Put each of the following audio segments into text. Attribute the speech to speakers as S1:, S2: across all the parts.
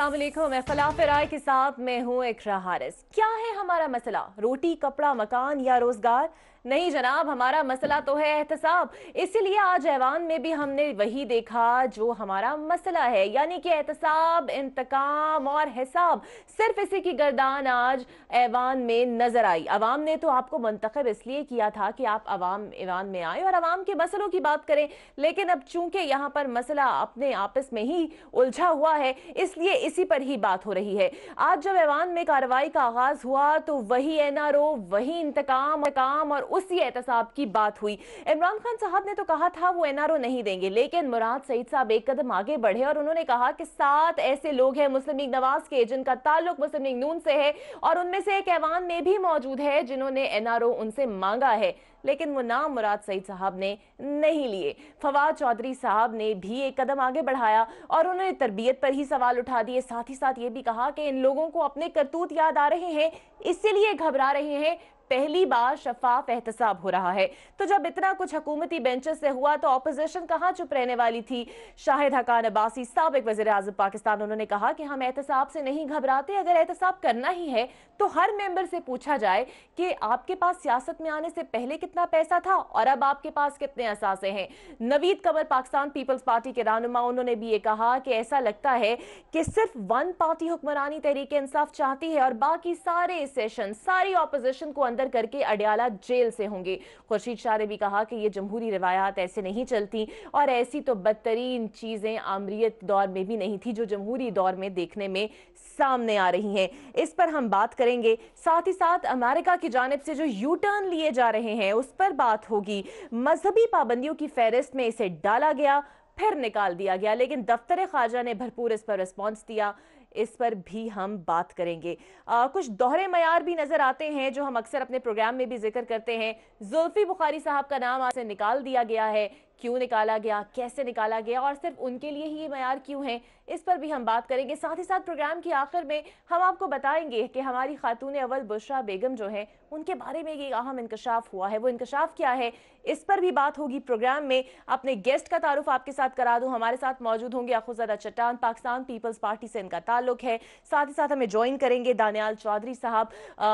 S1: अस्सलाम वालेकुम। इख्तिलाफ राय के साथ मैं हूँ इकरा हारिस। क्या है हमारा मसला? रोटी, कपड़ा, मकान या रोजगार? नहीं जनाब, हमारा मसला तो है एहतसाब। इसीलिए आज ऐवान में भी हमने वही देखा जो हमारा मसला है, यानी कि एहतसाब, इंतकाम और हिसाब। सिर्फ इसी की गर्दान आज ऐवान में नजर आई। अवाम ने तो आपको मुंतखब इसलिए किया था कि आप अवाम ऐवान में आए और अवाम के मसलों की बात करें, लेकिन अब चूंकि यहाँ पर मसला अपने आपस में ही उलझा हुआ है, इसलिए इसी पर ही बात हो रही है। आज जब ऐवान में कार्रवाई का आगाज हुआ तो वही एनआरओ, वही इंतकाम और उसी एहतसाब की बात हुई। इमरान खान साहब ने तो कहा था वो एनआरओ नहीं देंगे, लेकिन मुराद सईद साहब एक कदम आगे बढ़े और उन्होंने कहा कि 7 ऐसे लोग हैं मुस्लिम लीग नवाज के जिनका ताल्लुक मुस्लिम लीग नून से है और उनमें से एक ऐवान में भी मौजूद है जिन्होंने एनआरओ उनसे मांगा है, लेकिन वो नाम मुराद सईद साहब ने नहीं लिए। फवाद चौधरी साहब ने भी एक कदम आगे बढ़ाया और उन्होंने तरबियत पर ही सवाल उठा दिए। साथ ही साथ ये भी कहा कि इन लोगों को अपने करतूत याद आ रहे हैं, इसीलिए घबरा रहे हैं। पहली बार शफाफ एहतसाब हो रहा है। तो जब इतना कुछ हुकूमती बेंचेस से हुआ तो ऑपोजिशन कहां चुप रहने वाली थी? शाहिद हकान अब्बासी, साबिक वज़ीर आज़म पाकिस्तान, उन्होंने कहा कि हम एहतसाब से नहीं घबराते, अगर एहतसाब करना ही है तो हर मेंबर से पूछा जाए कि आपके पास सियासत में आने से पहले कितना पैसा था और अब आपके पास कितने असासे हैं। नवीद कमर, पाकिस्तान पीपल्स पार्टी के रहनुमा, उन्होंने भी ये कहा कि ऐसा लगता है कि सिर्फ वन पार्टी हुक्मरानी तहरीक इंसाफ चाहती है और बाकी सारे सेशन, सारी ऑपोजिशन को अंदर करके अडियाला जेल से होंगे। खुर्शीद शाह ने भी कहा कि ये जमहूरी रिवायात ऐसे नहीं चलती और ऐसी तो बदतरीन चीजें आमरीत दौर में भी नहीं थी जो जमहूरी दौर में देखने में सामने आ रही हैं। इस पर हम बात करेंगे। साथ ही साथ अमेरिका की जानिब से जो यू टर्न लिए जा रहे हैं उस पर बात होगी। मजहबी पाबंदियों की फहरिस्त में इसे डाला गया, फिर निकाल दिया गया, लेकिन दफ्तर ख्वाजा ने भरपूर इस पर रिस्पॉन्स दिया। इस पर भी हम बात करेंगे। कुछ दोहरे मयार भी नजर आते हैं जो हम अक्सर अपने प्रोग्राम में भी जिक्र करते हैं। जुल्फी बुखारी साहब का नाम आज से निकाल दिया गया है। क्यों निकाला गया, कैसे निकाला गया और सिर्फ उनके लिए ही ये मयार क्यों है, इस पर भी हम बात करेंगे। साथ ही साथ प्रोग्राम की आखिर में हम आपको बताएंगे कि हमारी खातून अव्वल बुशरा बेगम जो है उनके बारे में एक अहम इंकशाफ हुआ है। वो इंकशाफ क्या है, इस पर भी बात होगी प्रोग्राम में। अपने गेस्ट का तारुफ आपके साथ करा दूं। हमारे साथ मौजूद होंगे अखुज़ादा चट्टान, पाकिस्तान पीपल्स पार्टी से इनका ताल्लुक है। साथ ही साथ हमें ज्वाइन करेंगे दानियाल चौधरी साहब,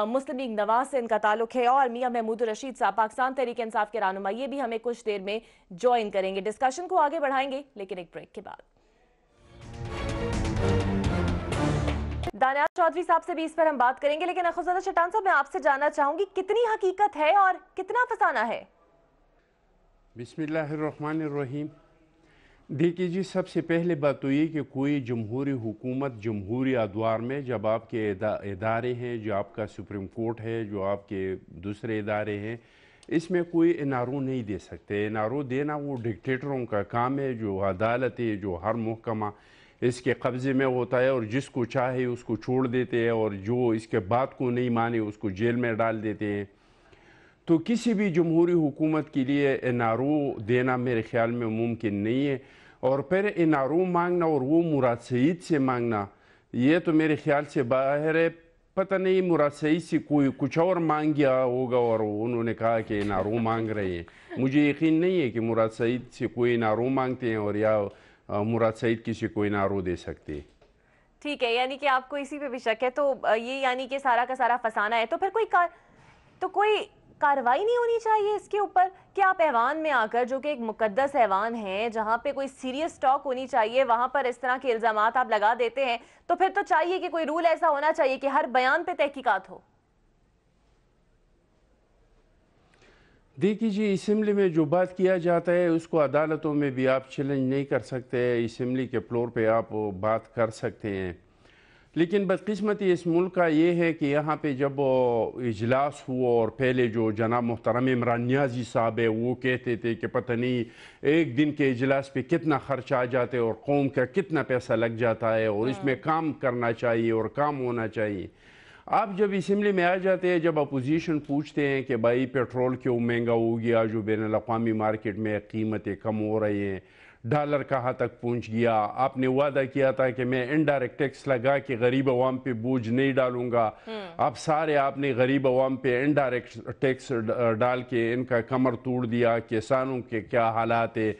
S1: मुस्लिम लीग नवाज से इनका ताल्लुक है, और मियां महमूद रशीद साहब, पाकिस्तान तहरीक इंसाफ के रहनुमा, ये भी हमें कुछ देर में ज्वाइन करेंगे। डिस्कशन को आगे बढ़ाएंगे लेकिन एक ब्रेक के बाद। दानियाल चौधरी साहब से भी इस पर हम बात करेंगे, लेकिन अखुज़ादा चट्टान साहब, मैं आपसे जानना चाहूंगी कितनी हकीकत है और कितना फसाना है?
S2: बिस्मिल्लाहिर्रहमानिर्रहीम। देखिए जी, सबसे पहले बात तो ये कि कोई जमहूरी हुकूमत जमहूरी अदवार में जब आपके इदारे हैं, जो आपका सुप्रीम कोर्ट है, जो आपके दूसरे इदारे हैं, इसमें कोई एनआरओ नहीं दे सकते। एनआरओ देना वो डिक्टेटरों का काम है। जो अदालत है, जो हर महकमा इसके कब्ज़े में होता है और जिसको चाहे उसको छोड़ देते हैं और जो इसके बात को नहीं माने उसको जेल में डाल देते हैं। तो किसी भी जमहूरी हुकूमत के लिए एनआरओ देना मेरे ख्याल में मुमकिन नहीं है। और फिर एनआरओ मांगना और वो मुराद सईद से मांगना, ये तो मेरे ख्याल से बाहर है। पता नहीं मुराद सईद से कोई कुछ और मांग गया होगा और उन्होंने कहा कि एनआरओ मांग रहे हैं। मुझे यकीन नहीं है कि मुराद सईद से कोई एनआरओ मांगते हैं और या मुराद सईद किसी को एनआरओ दे सकते हैं।
S1: ठीक है, यानी कि आपको इसी पे भी शक है। तो ये यानी कि सारा का सारा फसाना है। तो फिर कोई कार्रवाई नहीं होनी चाहिए इसके ऊपर कि आप ऐवान में आकर, जो कि एक मुकद्दस ऐवान है जहां पे कोई सीरियस टॉक होनी चाहिए, वहां पर इस तरह के इल्जामात आप लगा देते हैं? तो फिर तो चाहिए कि कोई रूल ऐसा होना चाहिए कि हर बयान पे तहकीकात हो।
S2: देखिए जी, असेंबली में जो बात किया जाता है उसको अदालतों में भी आप चैलेंज नहीं कर सकते। असेंबली के फ्लोर पे आप बात कर सकते हैं, लेकिन बदकिस्मती इस मुल्क का ये है कि यहाँ पे जब इजलास हुआ और पहले जो जनाब मोहतरम इमरान नियाज़ी साहब है वो कहते थे कि पता नहीं एक दिन के इजलास पे कितना खर्च आ जाता है और कौम का कितना पैसा लग जाता है और इसमें काम करना चाहिए और काम होना चाहिए। आप जब असेंबली में आ जाते हैं, जब अपोजिशन पूछते हैं कि भाई पेट्रोल क्यों महंगा हो गया, जो बैनुल अक़वामी मार्केट में कीमतें कम हो रही हैं, डॉलर कहाँ तक पहुँच गया, आपने वादा किया था कि मैं इनडायरेक्ट टैक्स लगा के गरीब अवाम पे बोझ नहीं डालूंगा, अब सारे आपने गरीब अवाम पे इनडायरेक्ट टैक्स डाल के इनका कमर तोड़ दिया। किसानों के क्या हालात है,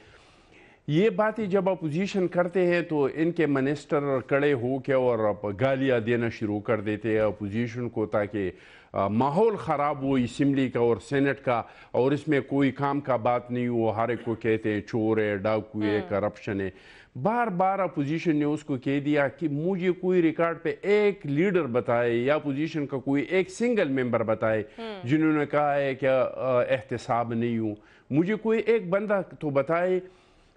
S2: ये बातें जब अपोजिशन करते हैं तो इनके मिनिस्टर कड़े हो के और गालियां देना शुरू कर देते हैं अपोजिशन को, ताकि माहौल ख़राब हो असम्बली का और सेनेट का, और इसमें कोई काम का बात नहीं हो, हर एक को कहते हैं चोर है, डाकू है, करप्शन है। बार बार अपोजिशन ने उसको कह दिया कि मुझे कोई रिकॉर्ड पे एक लीडर बताए या अपोजिशन का कोई एक सिंगल मेंबर बताए जिन्होंने कहा है कि एहतसाब नहीं हूँ, मुझे कोई एक बंदा तो बताए।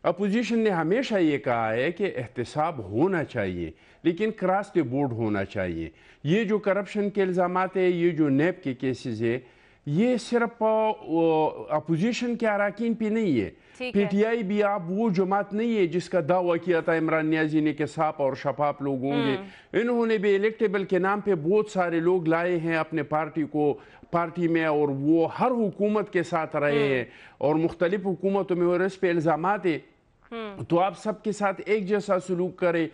S2: अपोजिशन ने हमेशा ये कहा है कि एहतसाब होना चाहिए, लेकिन क्रॉस द बोर्ड होना चाहिए। ये जो करप्शन के इल्ज़ामात है, ये जो नेब के केसेस है, ये सिर्फ अपोजिशन के अरकान पे नहीं है। पीटीआई भी आप वो जमात नहीं है जिसका दावा किया था इमरान नियाज़ी ने कि साफ और शफाफ लोग होंगे। इन्होंने भी इलेक्टेबल के नाम पे बहुत सारे लोग लाए हैं अपने पार्टी में, और वो हर हुकूमत के साथ रहे हैं और मुख्तलिफ हुकूमतों में, और इस पे इल्ज़ामात है। तो आप सबके साथ एक जैसा सलूक करें,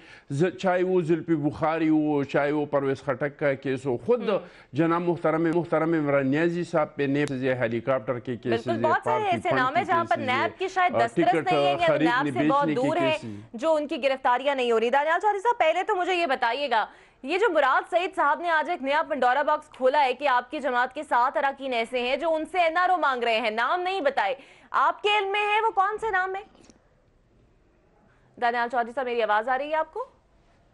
S2: चाहे वो जुल्फी बुखारी हो, चाहे वो परवेज खटक का केस हो, खुद जनाब मुहतरम इमरान नियाज़ी साहब पे नेब से हेलीकॉप्टर के केसेस है,
S1: बहुत सारे ऐसे नाम है जहां पर नैब की शायद दस्तरस नहीं है या नैब से बहुत दूर है जो उनकी गिरफ्तारियां नहीं हो रही। दानियाल चौधरी साहब, पहले तो मुझे ये बताइएगा, ये जो मुराद सईद साहब ने आज एक नया पंडोरा बॉक्स खोला है कि आपकी जमात के 7 अरकान ऐसे हैं जो उनसे एनआरओ मांग रहे हैं, नाम नहीं बताए, आपके इल्म में है वो कौन से नाम है? दानियाल चौधरी साहब, मेरी आवाज आ रही है आपको?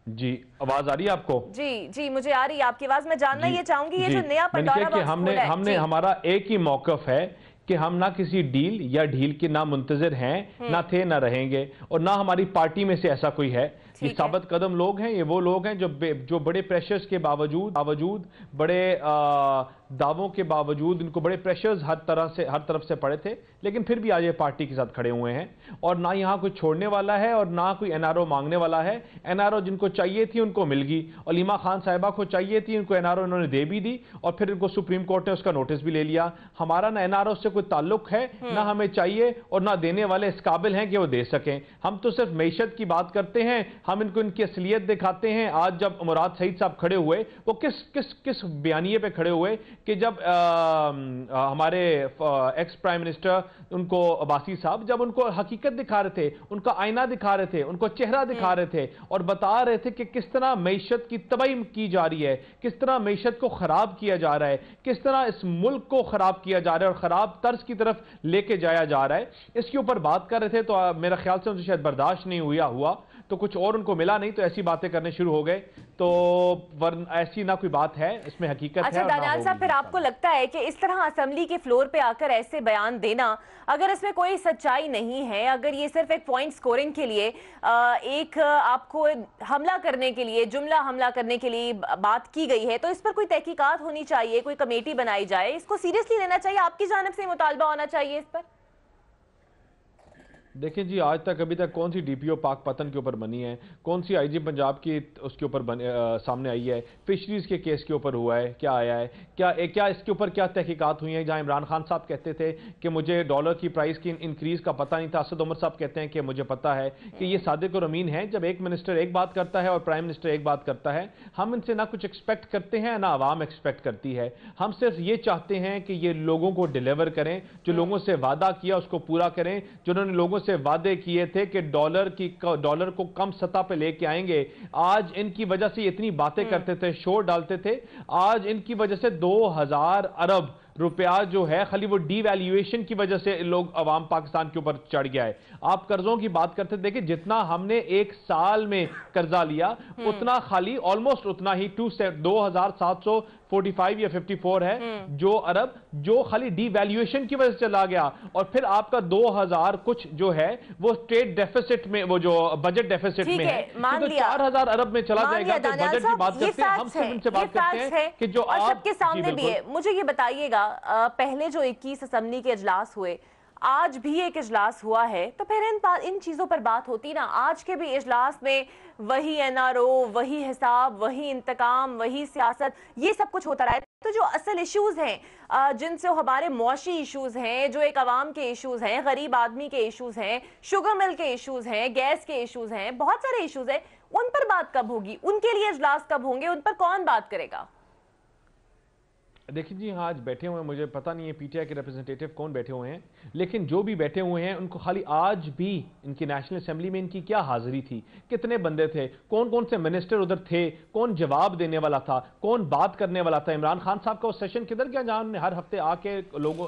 S3: जी, आवाज आ रही है आपको?
S1: जी जी, मुझे आ रही है आपकी आवाज। मैं जानना ये चाहूंगी, ये जो नया पंडोरा बॉक्स
S3: हमने हमारा एक ही मौकफ है कि हम ना किसी डील या ढील के ना मुंतजर हैं, ना थे, ना रहेंगे, और ना हमारी पार्टी में से ऐसा कोई है। ये साबित कदम लोग हैं, ये वो लोग हैं जो बड़े प्रेशर्स के बावजूद बड़े दावों के बावजूद, इनको बड़े प्रेशर्स हर तरफ से पड़े थे, लेकिन फिर भी आज ये पार्टी के साथ खड़े हुए हैं। और ना यहाँ कोई छोड़ने वाला है और ना कोई एनआरओ मांगने वाला है। एनआरओ जिनको चाहिए थी उनको मिल गई, अलीमा खान साहिबा को चाहिए थी, उनको एनआरओ इन्होंने दे भी दी, और फिर इनको सुप्रीम कोर्ट ने उसका नोटिस भी ले लिया। हमारा ना एनआरओ से कोई ताल्लुक है, ना हमें चाहिए, और ना देने वाले इस काबिल हैं कि वो दे सकें। हम तो सिर्फ मैशत की बात करते हैं, हम इनको इनकी असलियत दिखाते हैं। आज जब मुराद सईद साहब खड़े हुए, वो किस बयानिए पे खड़े हुए कि जब हमारे एक्स प्राइम मिनिस्टर उनको अब्बासी साहब जब उनको हकीकत दिखा रहे थे, उनका आईना दिखा रहे थे, उनको चेहरा दिखा रहे थे, और बता रहे थे कि किस तरह मैशत की तबाही की जा रही है, किस तरह मैशत को खराब किया जा रहा है, किस तरह इस मुल्क को खराब किया जा रहा है और खराब तर्ज की तरफ लेके जाया जा रहा है, इसके ऊपर बात कर रहे थे। तो मेरा ख्याल से उनसे शायद बर्दाश्त नहीं हुआ तो कुछ और उनको मिला नहीं, तो ऐसी बातें करने शुरू हो गए। तो ऐसी ना कोई बात है, इसमें हकीकत है।
S1: अच्छा दानियाल साहब, फिर आपको लगता है कि इस तरह असेंबली के फ्लोर पे आकर ऐसे बयान देना, अगर इसमें कोई सच्चाई नहीं है, अगर ये सिर्फ एक पॉइंट स्कोरिंग के लिए, एक आपको हमला करने के लिए, जुमला हमला करने के लिए बात की गई है, तो इस पर कोई तहकीकात होनी चाहिए, कोई कमेटी बनाई जाए, इसको सीरियसली लेना चाहिए, आपकी जानिब से मुतालबा होना चाहिए इस पर?
S3: देखिए जी, आज तक अभी तक कौन सी डीपीओ पाक पतन के ऊपर बनी है, कौन सी आईजी पंजाब की उसके ऊपर सामने आई है, फिशरीज के केस के ऊपर हुआ है, क्या आया है, क्या इसके ऊपर क्या तहकीकात हुई हैं? जहां इमरान खान साहब कहते थे कि मुझे डॉलर की प्राइस की इंक्रीज का पता नहीं था, असद उमर साहब कहते हैं कि मुझे पता है, कि ये सादिक और अमीन है। जब एक मिनिस्टर एक बात करता है और प्राइम मिनिस्टर एक बात करता है, हम इनसे ना कुछ एक्सपेक्ट करते हैं ना आवाम एक्सपेक्ट करती है। हम सिर्फ ये चाहते हैं कि ये लोगों को डिलीवर करें, जो लोगों से वादा किया उसको पूरा करें, जिन्होंने लोगों से वादे किए थे कि डॉलर को कम सतह पे लेके आएंगे। आज इनकी वजह से इतनी बातें करते थे, शोर डालते थे, आज इनकी वजह से 2000 अरब रुपया जो है खाली वो डीवैल्यूएशन की वजह से लोग अवाम पाकिस्तान के ऊपर चढ़ गया है। आप कर्जों की बात करते देखिए, जितना हमने एक साल में कर्जा लिया उतना खाली ऑलमोस्ट उतना ही 2745 या 54 है जो अरब, जो खाली डीवैल्यूएशन की वजह से चला गया। और फिर आपका 2000 कुछ जो है वो ट्रेड डेफिसिट में, वो जो बजट डेफिसिट में है, तो 4000 अरब में चला जाएगा। तो बजट की बात करते हैं हम, सिर्फ इनसे बात करते हैं कि जो आप
S1: सबके सामने भी है। मुझे ये बताइएगा, पहले जो 21 असेंबली के इजलास हुए, आज भी एक इजलास हुआ है, तो फिर इन चीजों पर बात होती ना। आज के भी इजलास में वही एनआरओ, वही हिसाब, वही इंतकाम, वही सियासत, ये सब कुछ होता रहा है। तो जो असल इश्यूज हैं, जिनसे हमारे मुआशी इश्यूज हैं, जो एक आवाम के इश्यूज हैं, गरीब आदमी के इश्यूज हैं, शुगर मिल के इश्यूज हैं, गैस के इश्यूज हैं, बहुत सारे इश्यूज हैं, उन पर बात कब होगी? उनके लिए इजलास कब होंगे? उन पर कौन बात करेगा?
S3: देखिए जी, हाँ, आज बैठे हुए हैं, मुझे पता नहीं है पीटीआई के रिप्रेजेंटेटिव कौन बैठे हुए हैं, लेकिन जो भी बैठे हुए हैं उनको खाली आज भी इनकी नेशनल असेंबली में इनकी क्या हाजिरी थी, कितने बंदे थे, कौन कौन से मिनिस्टर उधर थे, कौन जवाब देने वाला था, कौन बात करने वाला था। इमरान खान साहब का वो सेशन किधर गया जहां उन्होंने हर हफ्ते आके लोगों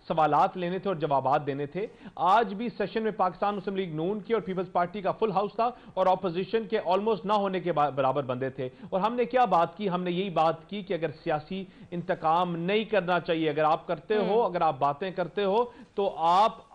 S3: सवालात लेने थे और जवाबात देने थे। आज भी सेशन में पाकिस्तान मुस्लिम लीग नून की और पीपल्स पार्टी का फुल हाउस था और ऑपोजिशन के ऑलमोस्ट ना होने के बराबर बंदे थे। और हमने क्या बात की, हमने यही बात की कि अगर सियासी इंतकाम नहीं करना चाहिए, अगर आप करते हो, अगर आप बातें करते हो तो आप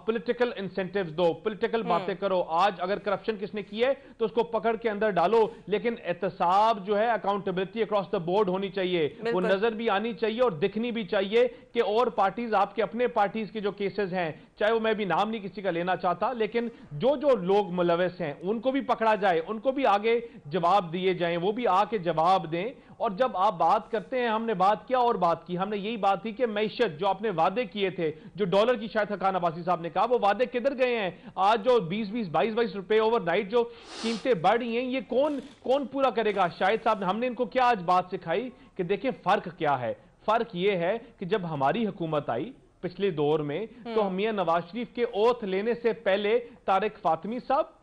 S3: पॉलिटिकल इंसेंटिव्स दो, पॉलिटिकल बातें करो। आज अगर करप्शन किसने की है तो उसको पकड़ के अंदर डालो, लेकिन एहतसाब जो है, अकाउंटेबिलिटी अक्रॉस द बोर्ड होनी चाहिए, वो नजर भी आनी चाहिए और दिखनी भी चाहिए कि और पार्टीज, आपके अपने पार्टीज के जो केसेस हैं, चाहे वो, मैं भी नाम नहीं किसी का लेना चाहता, लेकिन जो जो लोग मुलविस हैं उनको भी पकड़ा जाए, उनको भी आगे जवाब दिए जाएं, वो भी आके जवाब दें। और जब आप बात करते हैं, हमने बात किया और बात की, हमने यही बात की कि मैशत जो आपने वादे किए थे, जो डॉलर की, शायद खान अब्बासी साहब ने कहा, वो वादे किधर गए हैं? आज जो 20-20, 22-22 रुपए ओवरनाइट जो कीमतें बढ़ रही हैं, ये कौन पूरा करेगा? शायद साहब, हमने इनको क्या आज बात सिखाई कि देखिए फर्क क्या है। फर्क ये है कि जब हमारी हुकूमत आई पिछले दौर में, तो मियां नवाज शरीफ के ओथ लेने से पहले तारिक फातमी साहब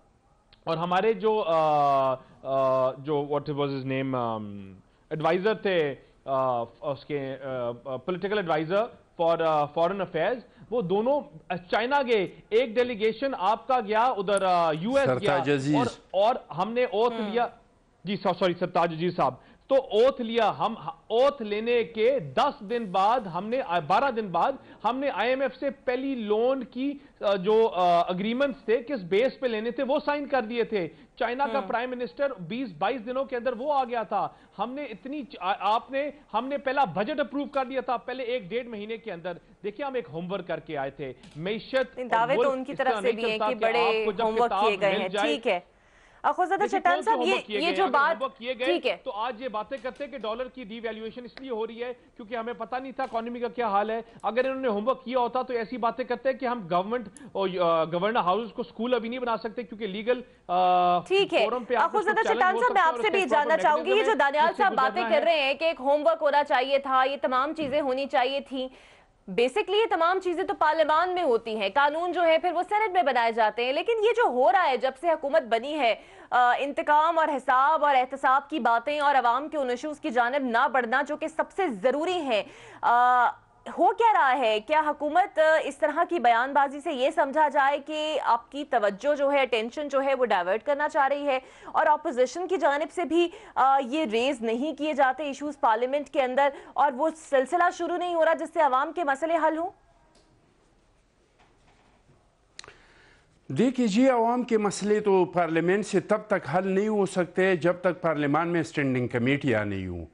S3: और हमारे जो what was his name, advisor थे, उसके political advisor for foreign affairs, वो दोनों चाइना गए। एक डेलीगेशन आपका गया उधर यूएस गया और हमने ओथ लिया जी, सॉरी सरताज अजीज साहब, तो ओथ लिया। हम ओथ लेने के 10 दिन बाद, हमने 12 दिन बाद हमने आईएमएफ से पहली लोन की जो अग्रीमेंट्स थे, किस बेस पे लेने थे, वो साइन कर दिए थे। चाइना का प्राइम मिनिस्टर 20-22 दिनों के अंदर वो आ गया था। हमने हमने पहला बजट अप्रूव कर दिया था पहले 1-1.5 महीने के अंदर। देखिए, हम एक होमवर्क करके आए थे। मैशत
S1: दावे तो उनकी तरफ से भी है कि बड़े होमवर्क किए गए हैं। ठीक है खुर्शीद चट्टान साहब, ये जो बात
S3: किए गए, ठीक है, तो आज ये बातें करते हैं कि डॉलर की डीवैल्यूएशन इसलिए हो रही है क्योंकि हमें पता नहीं था इकोनॉमी का क्या हाल है। अगर इन्होंने होमवर्क किया होता तो ऐसी बातें करते हैं कि हम गवर्नर हाउस को स्कूल अभी नहीं बना सकते क्योंकि लीगल
S1: ठीक है। खुर्शीद चट्टान साहब, मैं आपसे भी जानना चाहूंगी, ये जो दानियाल साहब बातें कर रहे हैं कि एक होमवर्क होना चाहिए था, ये तमाम चीजें होनी चाहिए थी, बेसिकली ये तमाम चीजें तो पार्लियामान में होती हैं, कानून जो है फिर वो सेनेट में बनाए जाते हैं। लेकिन ये जो हो रहा है जब से हुकूमत बनी है, इंतकाम और हिसाब और एहतसाब की बातें और अवाम के उन इशूज़ की जानिब ना बढ़ना जो कि सबसे ज़रूरी है, हो क्या रहा है? क्या हुकूमत इस तरह की बयानबाजी से ये समझा जाए कि आपकी तवज्जो जो है, अटेंशन जो है, वो डाइवर्ट करना चाह रही है और अपोजिशन की जानिब से भी ये रेज नहीं किए जाते इश्यूज पार्लियामेंट के अंदर और वो सिलसिला शुरू नहीं हो रहा जिससे अवाम के मसले हल हों?
S2: देखिए जी, अवाम के मसले तो पार्लियामेंट से तब तक हल नहीं हो सकते जब तक पार्लियामान में स्टैंडिंग कमेटियाँ नहीं हों।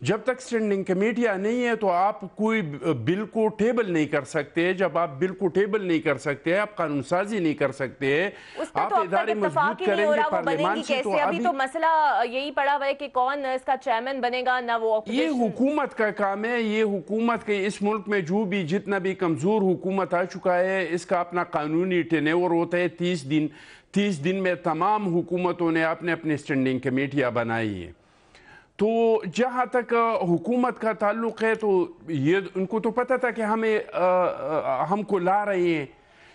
S2: जब तक स्टैंडिंग कमेटियाँ नहीं है तो आप कोई बिल को टेबल नहीं कर सकते। जब आप बिल को टेबल नहीं कर सकते, आप कानून साजी नहीं कर सकते, आप इदारे मजबूत करेंगे पार्लियामान से, तो
S1: अभी तो मसला यही पड़ा हुआ है कि कौन इसका चेयरमैन बनेगा, ना वो
S2: ये हुकूमत का काम है। ये हुकूमत के इस मुल्क में जो भी जितना भी कमजोर हुकूमत आ चुका है, इसका अपना कानूनी टेन्योर होता है 30 दिन। 30 दिन में तमाम हुकूमतों ने अपने अपने स्टैंडिंग कमेटियाँ बनाई हैं। तो जहाँ तक हुकूमत का ताल्लुक़ है, तो ये उनको तो पता था कि हमको ला रहे हैं।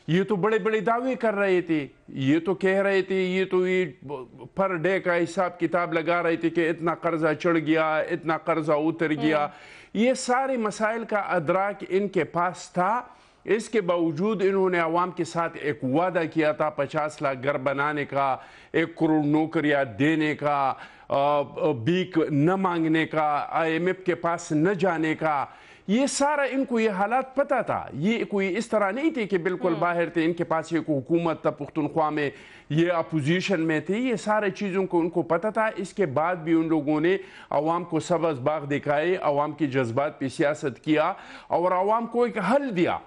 S2: ये तो बड़े बड़े दावे कर रहे थे, ये तो कह रहे थे, ये पर डे का हिसाब किताब लगा रहे थे कि इतना कर्जा चढ़ गया, इतना कर्जा उतर गया। ये सारे मसाइल का अदराक इनके पास था। इसके बावजूद इन्होंने अवाम के साथ एक वादा किया था 50 लाख घर बनाने का, 1 करोड़ नौकरियां देने का, भीख न मांगने का, IMF के पास न जाने का। ये सारा इनको ये हालात पता था। ये कोई इस तरह नहीं थे कि बिल्कुल बाहर थे, इनके पास एक हुकूमत था पुख्तनख्वा में, ये अपोजिशन में थे। ये सारे चीज़ों को उनको पता था। इसके बाद भी उन लोगों ने अवाम को सबज बाग दिखाए, अवाम के जज्बात पे सियासत किया और अवाम को एक हल दिया।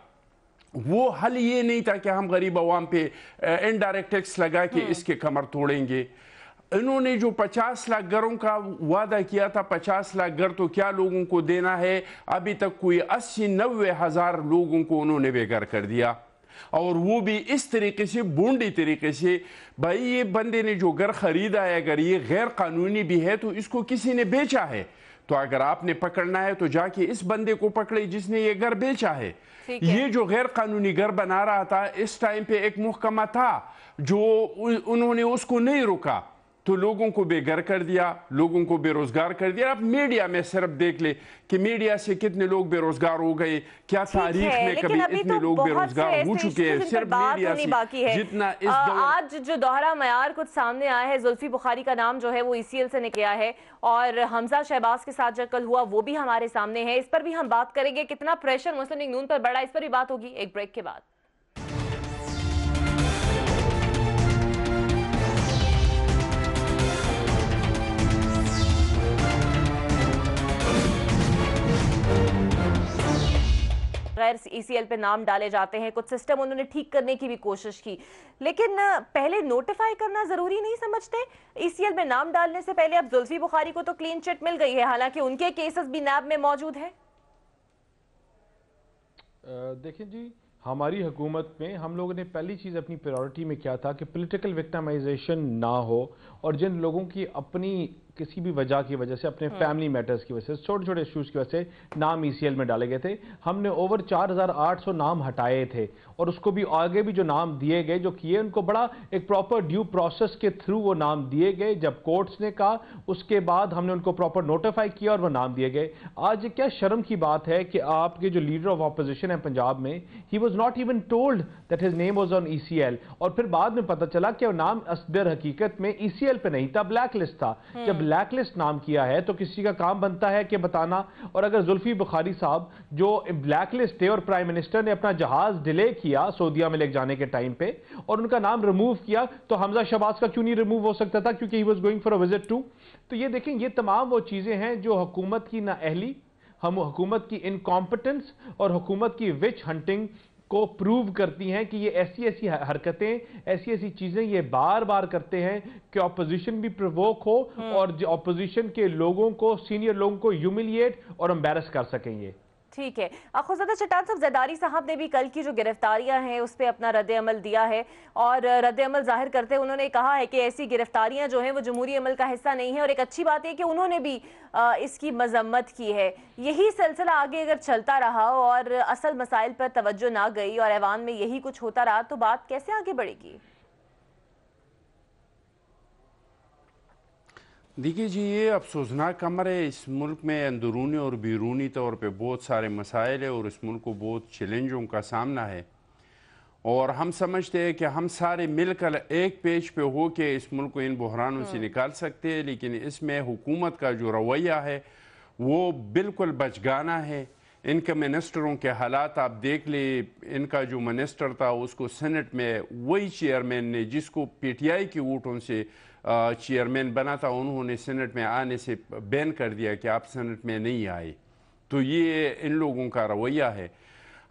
S2: वो हल ये नहीं था कि हम गरीब अवाम पे इनडायरेक्ट टैक्स लगा के इसके कमर तोड़ेंगे। इन्होंने जो 50 लाख घरों का वादा किया था, 50 लाख घर तो क्या लोगों को देना है, अभी तक कोई 80-90 हज़ार लोगों को उन्होंने बेघर कर दिया। और वो भी इस तरीके से, बूंदी तरीके से। भाई, ये बंदे ने जो घर खरीदा है, अगर ये गैर कानूनी भी है तो इसको किसी ने बेचा है, تو اگر آپ نے پکڑنا ہے تو جا کے اس بندے کو پکڑے جس نے یہ گھر بیچا ہے. یہ جو غیر قانونی گھر بنا رہا تھا اس ٹائم پہ ایک محکمہ تھا جو انہوں نے اس کو نہیں روکا تو لوگوں کو بے گھر کر دیا, لوگوں کو بے روزگار کر دیا. آپ میڈیا میں صرف دیکھ لیں کہ میڈیا سے کتنے لوگ بے روزگار ہو گئے, کیا تاریخ میں کبھی اتنے لوگ بے روزگار ہو چکے ہیں. صرف میڈیا سے جتنا اس دور
S1: آج جو دوہرا معیار کچھ سامنے آیا ہے, زلفی بخاری کا نام جو ہے وہ ECL سے نکلا ہے اور حمزہ شہباز کے ساتھ جو کل ہوا وہ بھی ہمارے سامنے ہے. اس پر بھی ہم بات کریں گے کتنا پریشر مسلم لیگ نون پر بڑھا, اس پر بھی بات ہوگی ایک بریک کے بعد. غیر ECL پہ نام ڈالے جاتے ہیں, کچھ سسٹم انہوں نے ٹھیک کرنے کی بھی کوشش کی, لیکن پہلے نوٹیفائی کرنا ضروری نہیں سمجھتے؟ ECL میں نام ڈالنے سے پہلے اب زلفی بخاری کو تو کلین چٹ مل گئی ہے, حالانکہ ان کے کیسز بھی نیب میں موجود ہیں.
S3: دیکھیں جی, ہماری حکومت میں ہم لوگوں نے پہلی چیز اپنی پریورٹی میں کیا تھا کہ پولیٹیکل وکٹمائزیشن نہ ہو, اور جن لوگوں کی اپنی کسی بھی وجہ کی وجہ سے, اپنے فیملی میٹرز کی وجہ سے, چھوٹے چھوٹے ایشوز کی وجہ سے نام ECL میں ڈالے گئے تھے. ہم نے اوور 4800 نام ہٹائے تھے, اور اس کو بھی آگے بھی جو نام دیے گئے جو کیے ان کو بڑا ایک پراپر ڈیو پروسیس کے تھرو وہ نام دیے گئے. جب کورٹس نے کہا اس کے بعد ہم نے ان کو پراپر نوٹیفائی کیا اور وہ نام دیے گئے. آج کیا شرم کی بات ہے کہ آپ کے جو لیڈر آف اپوزیشن ہے پنجاب میں, he was not even told that his name was on ECL, اور پھر بعد میں پتہ چلا کہ وہ نام در حقیقت میں ECL پہ نہیں تھا, بلیک لسٹ تھا. جب بلیک لسٹ نام کیا ہے تو کسی کا کام بنتا ہے کہ بتانا, اور اگر زلفی بخاری صاحب جو بلیک لسٹ تھے اور پرائم منسٹر نے اپنا جہاز ڈیلے کیا سعودیہ میں لے جانے کے ٹائم پہ اور ان کا نام ریموو کیا, تو حمزہ شہباز کا کیوں نہیں ریموو ہو سکتا تھا؟ کیونکہ he was going for a visit to. تو یہ دیکھیں, یہ تمام وہ چیزیں ہیں جو حکومت کی نااہلی, ہم حکومت کی انکمپٹنس اور حکومت کی وچ ہنٹنگ کو پروو کرتی ہیں کہ یہ ایسی حرکتیں, ایسی چیزیں یہ بار بار کرتے ہیں کہ اپوزیشن بھی پرووک ہو اور اپوزیشن کے لوگوں کو, سینئر لوگوں کو ہیوملیٹ اور امبیرس کر سکیں. یہ
S1: ٹھیک ہے. خورزادہ چٹان صاحب, زرداری صاحب نے بھی کل کی جو گرفتاریاں ہیں اس پہ اپنا رد عمل دیا ہے, اور رد عمل ظاہر کرتے انہوں نے کہا ہے کہ ایسی گرفتاریاں جو ہیں وہ جمہوری عمل کا حصہ نہیں ہیں, اور ایک اچھی بات ہے کہ انہوں نے بھی اس کی مذمت کی ہے. یہی سلسلہ آگے اگر چلتا رہا اور اصل مسائل پر توجہ نہ گئی اور ایوان میں یہی کچھ ہوتا رہا تو بات کیسے آگے بڑھے گی؟
S2: دیکھیے جی, یہ افسوسناک امر ہے. اس ملک میں اندرونی اور بیرونی طور پہ بہت سارے مسائل ہیں اور اس ملک کو بہت چیلنجوں کا سامنا ہے, اور ہم سمجھتے ہیں کہ ہم سارے مل کر ایک پیج پہ ہو کے اس ملک کو ان بحرانوں سے نکال سکتے ہیں, لیکن اس میں حکومت کا جو رویہ ہے وہ بالکل بچگانہ ہے. ان کے منسٹروں کے حالات آپ دیکھ لیں, ان کا جو منسٹر تھا اس کو سینٹ میں وہی چیئرمین نے جس کو PTI کی ووٹوں سے چیئرمین بنا تھا, انہوں نے سینٹ میں آنے سے بین کر دیا کہ آپ سینٹ میں نہیں آئے. تو یہ ان لوگوں کا رویہ ہے.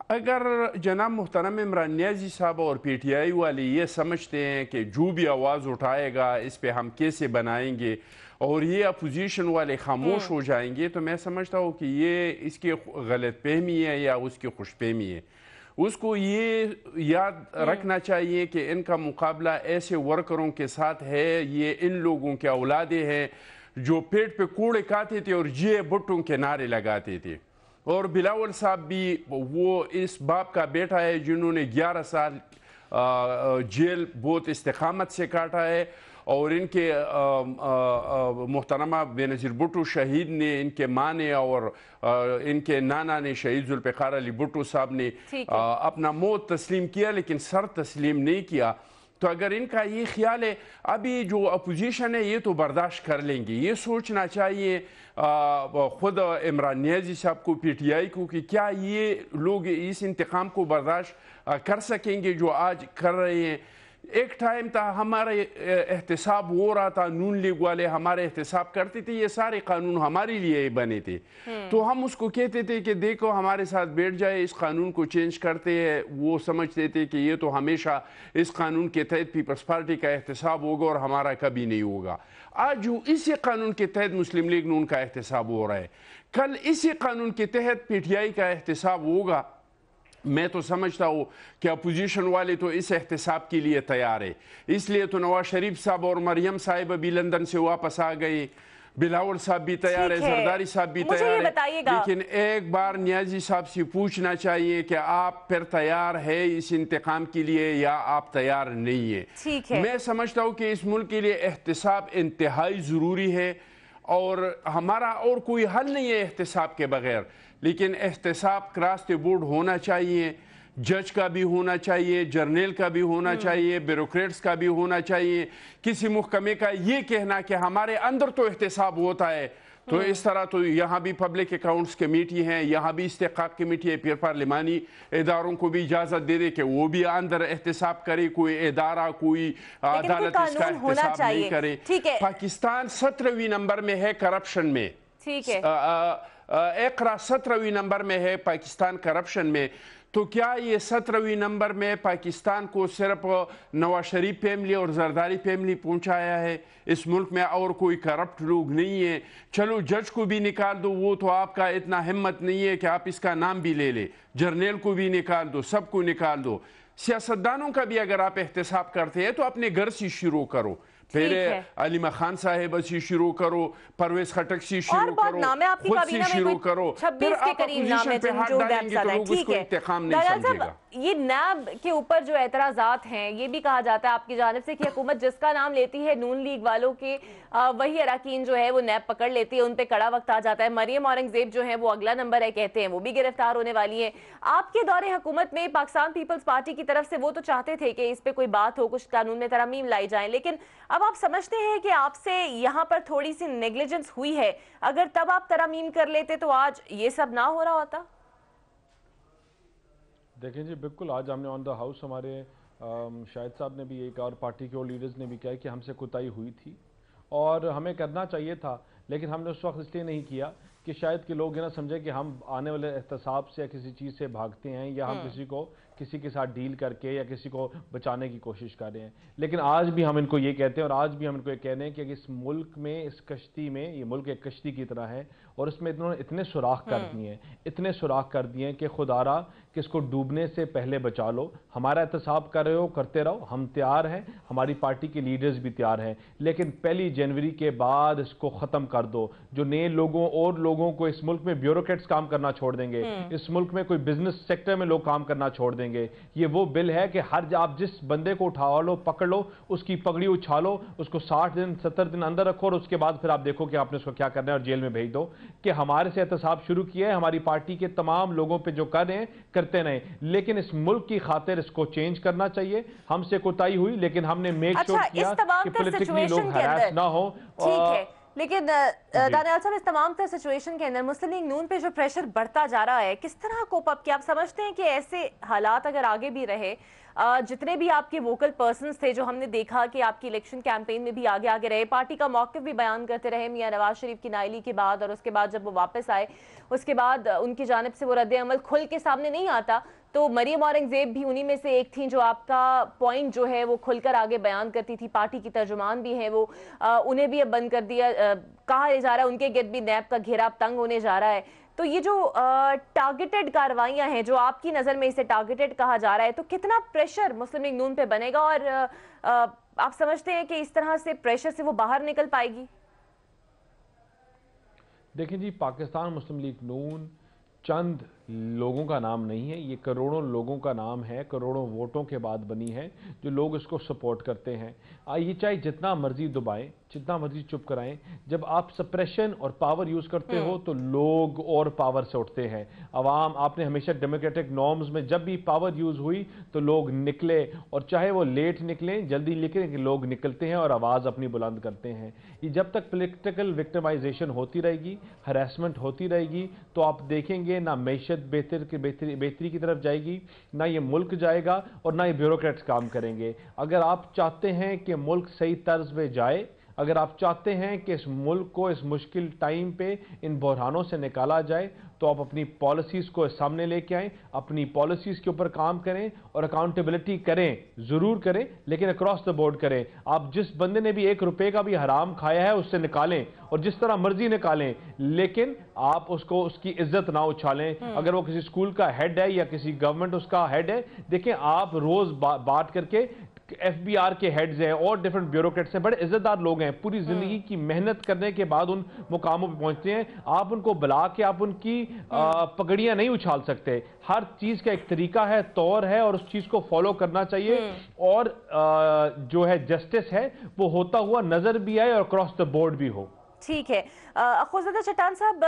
S2: اگر جناب محترم عمران نیازی صاحب اور PTI والے یہ سمجھتے ہیں کہ جو بھی آواز اٹھائے گا اس پہ ہم کیسے بنائیں گے اور یہ اپوزیشن والے خاموش ہو جائیں گے, تو میں سمجھتا ہوں کہ یہ اس کی غلط فہمی ہے یا اس کی خوش فہمی ہے. اس کو یہ یاد رکھنا چاہیے کہ ان کا مقابلہ ایسے ورکروں کے ساتھ ہے, یہ ان لوگوں کے اولادیں ہیں جو پیٹ پہ کوڑے کھاتے تھے اور جے بھٹوں کے نعرے لگاتے تھے. اور بلاول صاحب بھی وہ اس باپ کا بیٹا ہے جنہوں نے 11 سال جیل بہت استقامت سے کاٹا ہے, اور ان کے محترمہ بینظیر بھٹو شہید نے, ان کے ماں نے اور ان کے نانا نے, شہید ذوالفقار علی بھٹو صاحب نے اپنا موت تسلیم کیا لیکن سر تسلیم نہیں کیا. تو اگر ان کا یہ خیال ہے ابھی جو اپوزیشن ہے یہ تو برداشت کر لیں گے, یہ سوچنا چاہیے خود عمران نیازی صاحب کو, PTI کو, کہ کیا یہ لوگ اس انتقام کو برداشت کر سکیں گے جو آج کر رہے ہیں. ایک ٹائم تھا ہمارے احتساب ہو رہا تھا, نون لیگ والے ہمارے احتساب کرتے تھے, یہ سارے قانون ہمارے لیے بنے تھے, تو ہم اس کو کہتے تھے کہ دیکھو ہمارے ساتھ بیٹھ جائے, اس قانون کو چینج کرتے ہیں. وہ سمجھتے تھے کہ یہ تو ہمیشہ اس قانون کے تحت پیپلز پارٹی کا احتساب ہوگا اور ہمارا کبھی نہیں ہوگا. آج جو اسی قانون کے تحت مسلم لیگ نون کا احتساب ہو رہا ہے, کل اسی قانون کے تحت PTI کا احتساب ہوگا. میں تو سمجھتا ہوں کہ اپوزیشن والے تو اس احتساب کے لیے تیار ہے, اس لیے تو نواز شریف صاحب اور مریم صاحب ابھی لندن سے واپس آ گئے. बिलावल साहब भी तैयार है, जरदारी साहब भी
S1: मुझे
S2: तैयार
S1: ये
S2: है,
S1: बताइएगा।
S2: लेकिन एक बार नियाजी साहब से पूछना चाहिए कि आप फिर तैयार है इस इंतकाम के लिए या आप तैयार नहीं है।
S1: ठीक है,
S2: मैं समझता हूँ कि इस मुल्क के लिए एहतिसाब इंतहाई ज़रूरी है और हमारा और कोई हल नहीं है एहतिसाब के बगैर, लेकिन एहतिसाब क्रॉस द बोर्ड होना चाहिए। जज का भी होना चाहिए, जर्नल का भी होना चाहिए, ब्यूरोक्रेट्स का भी होना चाहिए। किसी महकमे का ये कहना कि हमारे अंदर तो एहतिसाब होता है, तो इस तरह तो यहाँ भी पब्लिक अकाउंट्स कमेटी है, यहाँ भी इस्तेकाक कमेटी है, फिर पार्लिमानी इदारों को भी इजाज़त दे दे कि वो भी अंदर एहतिसाब करे, कोई इदारा कोई अदालत इसका एहतिसाब नहीं करे। पाकिस्तान 17वीं नंबर में है करप्शन में,
S1: ठीक है,
S2: इकरा 17वीं नंबर में है पाकिस्तान करप्शन में। तो क्या ये 17वीं नंबर में पाकिस्तान को सिर्फ नवाज शरीफ फैमिली और जरदारी फैमिली पहुंचाया है? इस मुल्क में और कोई करप्ट लोग नहीं है? चलो जज को भी निकाल दो, वो तो आपका इतना हिम्मत नहीं है कि आप इसका नाम भी ले ले, जर्नल को भी निकाल दो, सबको निकाल दो। सियासतदानों का भी अगर आप एहतिसाब करते हैं तो अपने घर से शुरू करो, फिर अलीमा खान साहिब से शुरू करो, परवेज खटक से शुरू करो, खुद से शुरू करो, फिर आप अपोजिशन पे हाथ डालेंगे तो लोग उसको इंतकाम नहीं समझेगा।
S1: ये नैब के ऊपर जो एतराजात हैं, ये भी कहा जाता है आपकी जानिब से कि हुकूमत जिसका नाम लेती है नून लीग वालों के वही अरकान जो है वो नैब पकड़ लेती है, उन पे कड़ा वक्त आ जाता है। मरियम औरंगजेब जो है वो अगला नंबर है कहते हैं, वो भी गिरफ्तार होने वाली है। आपके दौरे हुकूमत में पाकिस्तान पीपल्स पार्टी की तरफ से वो तो चाहते थे कि इस पे कोई बात हो, कुछ कानून में तरमीम लाई जाए, लेकिन अब आप समझते हैं कि आपसे यहाँ पर थोड़ी सी नेग्लिजेंस हुई है? अगर तब आप तरमीम कर लेते तो आज ये सब ना हो रहा होता?
S3: देखें जी, बिल्कुल आज हमने ऑन द हाउस हमारे शाहिद साहब ने भी एक और पार्टी के और लीडर्स ने भी कहा कि हमसे कोताही हुई थी और हमें करना चाहिए था, लेकिन हमने उस वक्त इसलिए नहीं किया कि शायद कि लोग ये ना समझे कि हम आने वाले एहतसाब से या किसी चीज़ से भागते हैं या हम किसी के साथ डील करके या किसी को बचाने की कोशिश कर रहे हैं। लेकिन आज भी हम इनको ये कहते हैं और आज भी हम इनको ये कह रहे हैं कि इस मुल्क में, इस कश्ती में, ये मुल्क एक कश्ती की तरह है और इसमें इन्होंने इतने सुराख कर दिए हैं, इतने सुराख कर दिए हैं कि खुदारा कि इसको डूबने से पहले बचा लो। हमारा एहतसाब कर रहे हो, करते रहो, हम तैयार हैं, हमारी पार्टी के लीडर्स भी तैयार हैं, लेकिन 1 जनवरी के बाद इसको ख़त्म कर दो। जो नए लोगों और लोगों को इस मुल्क में ब्यूरोक्रेट्स काम करना छोड़ देंगे, इस मुल्क में कोई बिजनेस सेक्टर में लोग काम करना छोड़ देंगे। ये वो बिल है कि हर आप जिस बंदे को उठा लो, पकड़ लो, उसकी पगड़ी उछालो, उसको 60 दिन 70 दिन अंदर रखो और उसके बाद फिर आप देखो कि आपने उसको क्या करना है और जेल में भेज दो। कि हमारे से एहतसाब शुरू किया है, हमारी पार्टी के तमाम लोगों पे जो कर रहे हैं करते रहे, लेकिन इस मुल्क की खातिर इसको चेंज करना चाहिए। हमसे कोताही हुई, लेकिन हमने मेक श्योर किया कि पॉलिटिकली लोग हरास ना हो।
S1: लेकिन दानियाल साहब, इस तमाम तरह सिचुएशन के अंदर मुस्लिम लीग नून पे जो प्रेशर बढ़ता जा रहा है, किस तरह कोप अप किया? आप समझते हैं कि ऐसे हालात अगर आगे भी रहे, जितने भी आपके वोकल पर्सन्स थे जो हमने देखा कि आपकी इलेक्शन कैंपेन में भी आगे आगे रहे, पार्टी का मौक़िफ़ भी बयान करते रहे मियां नवाज शरीफ की नाइली के बाद, और उसके बाद जब वो वापस आए उसके बाद उनकी जानिब से वो रद्द-ए-अमल खुल के सामने नहीं आता, तो मरियम औरंगजेब भी उन्हीं में से एक थी जो आपका पॉइंट जो है वो खुलकर आगे बयान करती थी। पार्टी की तर्जुमान भी है वो, उन्हें भी अब बंद कर दिया, कहा जा रहा है उनके गिर्द भी नैब का घेरा अब तंग होने जा रहा है। तो ये जो टारगेटेड कार्रवाइयां हैं, जो आपकी नज़र में इसे टारगेटेड कहा जा रहा है, तो कितना प्रेशर मुस्लिम लीग नून पे बनेगा और आप समझते हैं कि इस तरह से प्रेशर से वो बाहर निकल पाएगी?
S3: देखिए जी, पाकिस्तान मुस्लिम लीग नून चंद लोगों का नाम नहीं है, ये करोड़ों लोगों का नाम है, करोड़ों वोटों के बाद बनी है जो लोग इसको सपोर्ट करते हैं। ये चाहे जितना मर्जी दबाएं, जितना मर्जी चुप कराएं, जब आप सप्रेशन और पावर यूज़ करते हो तो लोग और पावर से उठते हैं। अवाम, आपने हमेशा डेमोक्रेटिक नॉर्म्स में जब भी पावर यूज़ हुई तो लोग निकले, और चाहे वो लेट निकलें जल्दी निकलें, कि लोग निकलते हैं और आवाज़ अपनी बुलंद करते हैं। ये जब तक पॉलिटिकल विक्टिमाइजेशन होती रहेगी, हरासमेंट होती रहेगी, तो आप देखेंगे ना मैशत बेहतरी की तरफ जाएगी, ना ये मुल्क जाएगा और ना ये ब्यूरोक्रेट्स काम करेंगे। अगर आप चाहते हैं कि मुल्क सही तर्ज पे जाए, अगर आप चाहते हैं कि इस मुल्क को इस मुश्किल टाइम पे इन बहरानों से निकाला जाए, तो आप अपनी पॉलिसीज़ को सामने लेके आएँ, अपनी पॉलिसीज़ के ऊपर काम करें और अकाउंटेबिलिटी करें, ज़रूर करें, लेकिन अक्रॉस द बोर्ड करें। आप जिस बंदे ने भी 1 रुपये का भी हराम खाया है उससे निकालें और जिस तरह मर्जी निकालें, लेकिन आप उसको, उसकी इज्जत ना उछालें। अगर वो किसी स्कूल का हेड है या किसी गवर्नमेंट उसका हेड है, देखें आप रोज़ बात करके FBR کے ہیڈز ہیں اور ڈیفرنٹ بیوروکریٹس ہیں, بڑے عزتدار لوگ ہیں, پوری زندگی کی محنت کرنے کے بعد ان مقاموں پہ پہنچتے ہیں. آپ ان کو بلا کے آپ ان کی پگڑیاں نہیں اچھال سکتے. ہر چیز کا ایک طریقہ ہے, طور ہے, اور اس چیز کو فالو کرنا چاہیے, اور جو ہے جسٹس ہے وہ ہوتا ہوا نظر بھی آئے اور اکراس دا بورڈ بھی ہو.
S1: ٹھیک ہے. اخوذزادہ چٹان صاحب,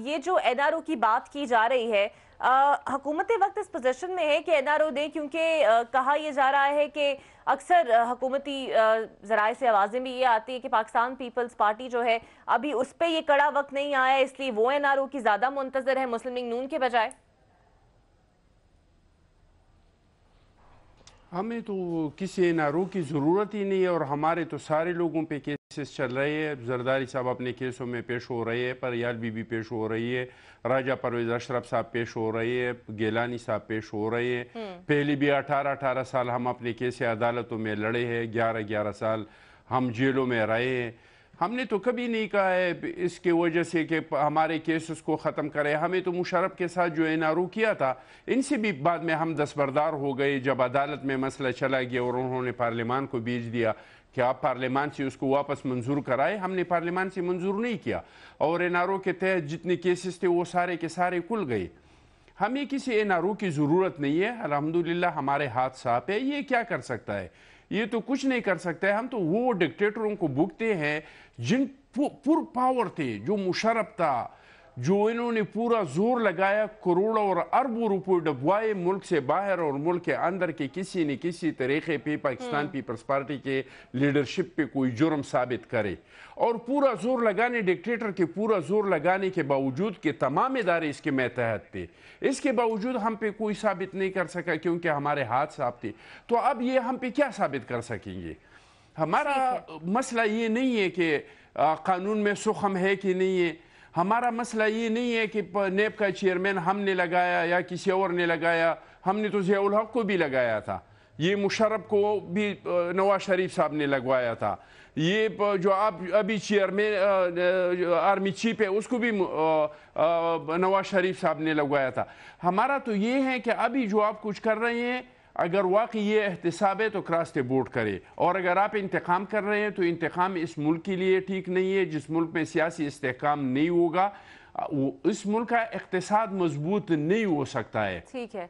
S1: یہ جو NRO کی بات کی جا رہی ہے, حکومت وقت اس پوزیشن میں ہے کہ NRO دے, کیونکہ کہا یہ جا رہا ہے کہ اکثر حکومتی ذرائع سے آوازیں بھی یہ آتی ہے کہ پاکستان پیپلز پارٹی جو ہے ابھی اس پہ یہ کڑا وقت نہیں آیا, اس لیے وہ NRO کی زیادہ منتظر ہے مسلم لیگ نون کے بجائے.
S2: ہمیں تو کسی NRO کی ضرورت ہی نہیں ہے, اور ہمارے تو سارے لوگوں پہ کیسز چل رہے ہیں. زرداری صاحب اپنے کیسوں میں پیش ہو رہے ہیں, پریال بی بی پیش ہو رہی ہے, راجہ پرویز اشرف صاحب پیش ہو رہے ہیں, گیلانی صاحب پیش ہو رہے ہیں. پہلی بھی 18 سال ہم اپنے کیس عدالتوں میں لڑے ہیں, 11 سال ہم جیلوں میں رہے ہیں. ہم نے تو کبھی نہیں کہا ہے اس کی وجہ سے کہ ہمارے کیسز کو ختم کرے. ہمیں تو مشرف کے ساتھ جو NRO کیا تھا, ان سے بھی بعد میں ہم دستبردار ہو گئے جب عدالت میں مسئلہ چلا گیا اور انہوں نے پارلیمان کو بھیج دیا کہ آپ پارلیمان سے اس کو واپس منظور کرائے. ہم نے پارلیمان سے منظور نہیں کیا, اور NRO کے تحت جتنے کیسز تھے وہ سارے کے سارے کھل گئے. ہمیں کسی NRO کی ضرورت نہیں ہے. الحمدللہ ہمارے ہاتھ صاف ہے. یہ کیا کر سکتا ہے؟ یہ تو کچھ نہیں کر سکتا ہے. ہم تو وہ ڈکٹیٹروں کو بھگتے ہیں جن پر پاور تھے, جو مشرف تھا, جو انہوں نے پورا زور لگایا, کروڑوں اور اربوں روپے ڈبوائے ملک سے باہر اور ملک کے اندر کے کسی نہ کسی طریقے پہ پاکستان پیپلز پارٹی کے لیڈرشپ پہ کوئی جرم ثابت کرے. اور پورا زور لگانے, ڈکٹیٹر کے پورا زور لگانے کے باوجود کہ تمام ادارے اس کے ماتحت تھے, اس کے باوجود ہم پہ کوئی ثابت نہیں کر سکا کیونکہ ہمارے ہاتھ صاف تھے. تو اب یہ ہم پہ کیا ثابت کر سکیں گے؟ ہمارا مسئلہ یہ نہیں ہے کہ قانون میں سخم ہے کہ نہیں ہے. ہمارا مسئلہ یہ نہیں ہے کہ نیب کا چیئرمین ہم نے لگایا یا کسی اور نے لگایا. ہم نے تو ضیاء الحق کو بھی لگایا تھا, یہ مشرف کو بھی نواز شریف صاحب نے لگوایا تھا, یہ جو ابھی چیئرمین آرمی چیف ہے اس کو بھی نواز شریف صاحب نے لگوایا تھا. ہمارا تو یہ ہے کہ ابھی جو آپ کچھ کر رہے ہیں, اگر واقعی یہ احتساب ہے تو کراس دا بورڈ کرے, اور اگر آپ انتقام کر رہے ہیں تو انتقام اس ملک کے لیے ٹھیک نہیں ہے. جس ملک میں سیاسی استحکام نہیں ہوگا اس ملک کا اقتصاد مضبوط نہیں ہو سکتا ہے.
S1: ٹھیک ہے,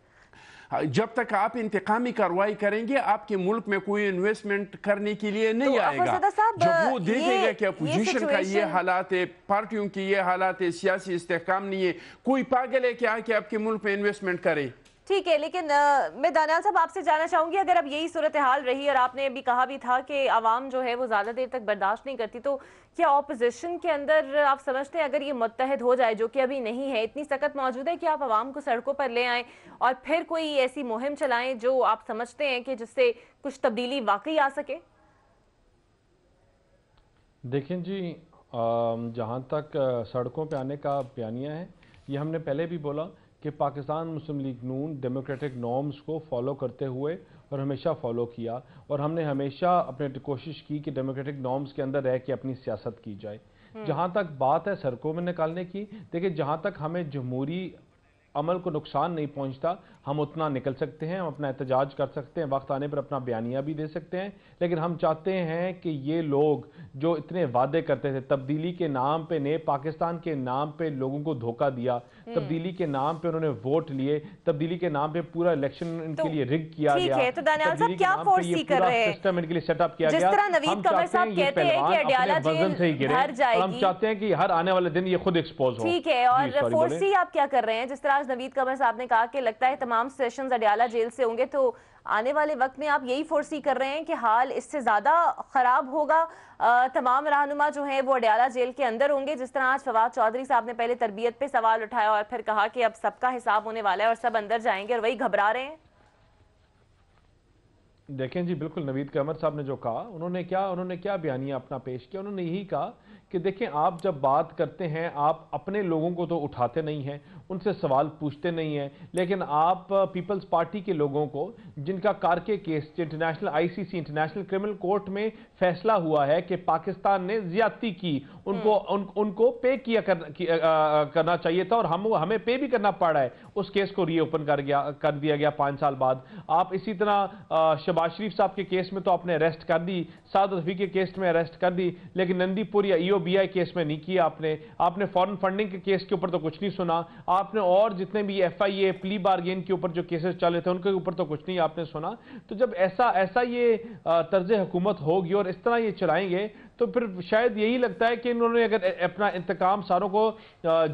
S2: جب تک آپ انتقامی کارروائی کریں گے آپ کے ملک میں کوئی انویسٹمنٹ کرنے کے لیے نہیں آئے گا. جب وہ دیکھے گا کہ اپوزیشن کا یہ حالات ہے, پارٹیوں کی یہ حالات ہے, سیاسی استحکام نہیں ہے, کوئی پاگل ہے کہ آ کے آپ کے ملک میں انویسٹمنٹ کرے.
S1: ٹھیک ہے, لیکن میں دانیال صاحب آپ سے جاننا چاہوں گی, اگر اب یہی صورتحال رہی, اور آپ نے ابھی کہا بھی تھا کہ عوام جو ہے وہ زیادہ دیر تک برداشت نہیں کرتی, تو کیا اپوزیشن کے اندر آپ سمجھتے ہیں اگر یہ متحد ہو جائے, جو کہ ابھی نہیں ہے, اتنی سخت موجود ہے کہ آپ عوام کو سڑکوں پر لے آئیں اور پھر کوئی ایسی مہم چلائیں جو آپ سمجھتے ہیں کہ جس سے کچھ تبدیلی واقعی آ سکے؟
S3: دیکھیں جی, جہاں تک سڑکوں پہ آنے کا بیانیہ ہے, یہ ہم نے پہلے بھی بولا کہ پاکستان مسلم لیگ نون ڈیموکریٹک نارمز کو فالو کرتے ہوئے اور ہمیشہ فالو کیا, اور ہم نے ہمیشہ اپنے کوشش کی کہ ڈیموکریٹک نارمز کے اندر رہ کے اپنی سیاست کی جائے. جہاں تک بات ہے سڑکوں میں نکالنے کی, دیکھیں جہاں تک ہمیں جمہوری عمل کو نقصان نہیں پہنچتا ہم اتنا نکل سکتے ہیں, ہم اپنا احتجاج کر سکتے ہیں, وقت آنے پر اپنا بیانیہ بھی دے سکتے ہیں. لیکن ہم چاہتے ہیں کہ یہ لوگ جو اتنے وعدے کرتے تھے, تبدیلی کے نام پہ, نئے پاکستان کے نام پہ لوگوں کو دھوکہ دیا, تبدیلی کے نام پہ انہوں نے ووٹ لیے, تبدیلی کے نام پہ پورا الیکشن ان کے لیے رگ کیا گیا,
S1: تو دانیال صاحب کیا فورسی کر رہے ہیں
S3: سسٹم ان کے لیے سیٹ اپ کیا گیا.
S1: جس طرح نوید قمر صاحب کہتے ہیں کہ اڈیالہ جیل بھر جائے گی,
S3: ہم چاہتے ہیں کہ ہر آنے والے دن یہ خود ایکسپوز ہو.
S1: ٹھیک ہے, اور فورسی آپ کیا کر رہے ہیں؟ جس طرح نوید قمر صاحب نے کہا کہ لگتا ہے تمام سیشنز اڈیالہ جیل سے ہوں گے, تو آنے والے وقت میں آپ یہی فورسی کر رہے ہیں کہ حال اس سے زیادہ خراب ہوگا, تمام رہنما جو ہیں وہ اڈیالہ جیل کے اندر ہوں گے, جس طرح آج فواد چودھری صاحب نے پہلے تربیت پہ سوال اٹھایا اور پھر کہا کہ اب سب کا حساب ہونے والا ہے اور سب اندر جائیں گے, اور وہی گھبرا رہے ہیں؟
S3: دیکھیں جی, بالکل نوید قمر صاحب نے جو کہا, انہوں نے کیا بیانیہ اپنا پیش کیا. انہوں نے یہی کہا کہ دیکھیں آپ جب بات کرتے ہیں آپ اپنے لوگوں کو تو اٹھاتے نہیں ہیں, ان سے سوال پوچھتے نہیں ہیں. لیکن آپ پیپلز پارٹی کے لوگوں کو جن کا کارکے case international ICC international criminal court میں فیصلہ ہوا ہے کہ پاکستان نے زیادتی کی, ان کو پے کیا کرنا چاہیے تھا, اور ہمیں پے بھی کرنا پڑا ہے, اس کیس کو ری اوپن کر دیا گیا 5 سال بعد. آپ اسی طرح شہباز شریف صاحب کے کیس میں تو آپ نے اریسٹ کر دی, سعد رفیق کے کیس میں اریسٹ کر دی, لیکن نندی پور یا EOBI کیس میں نہیں کیا آپ نے فورن فنڈنگ کے کیس کے اوپر تو کچھ نہیں سنا آپ نے, اور جتنے بھی FIA پلی بارگین کے اوپر جو کیسز چلے تھے ان کے اوپر تو کچھ نہیں آپ نے سنا. تو جب ایسا یہ طرز حکومت ہوگی اور اس طرح یہ چلائیں گے تو پھر شاید یہی لگتا ہے کہ انہوں نے اگر اپنا انتقام ساروں کو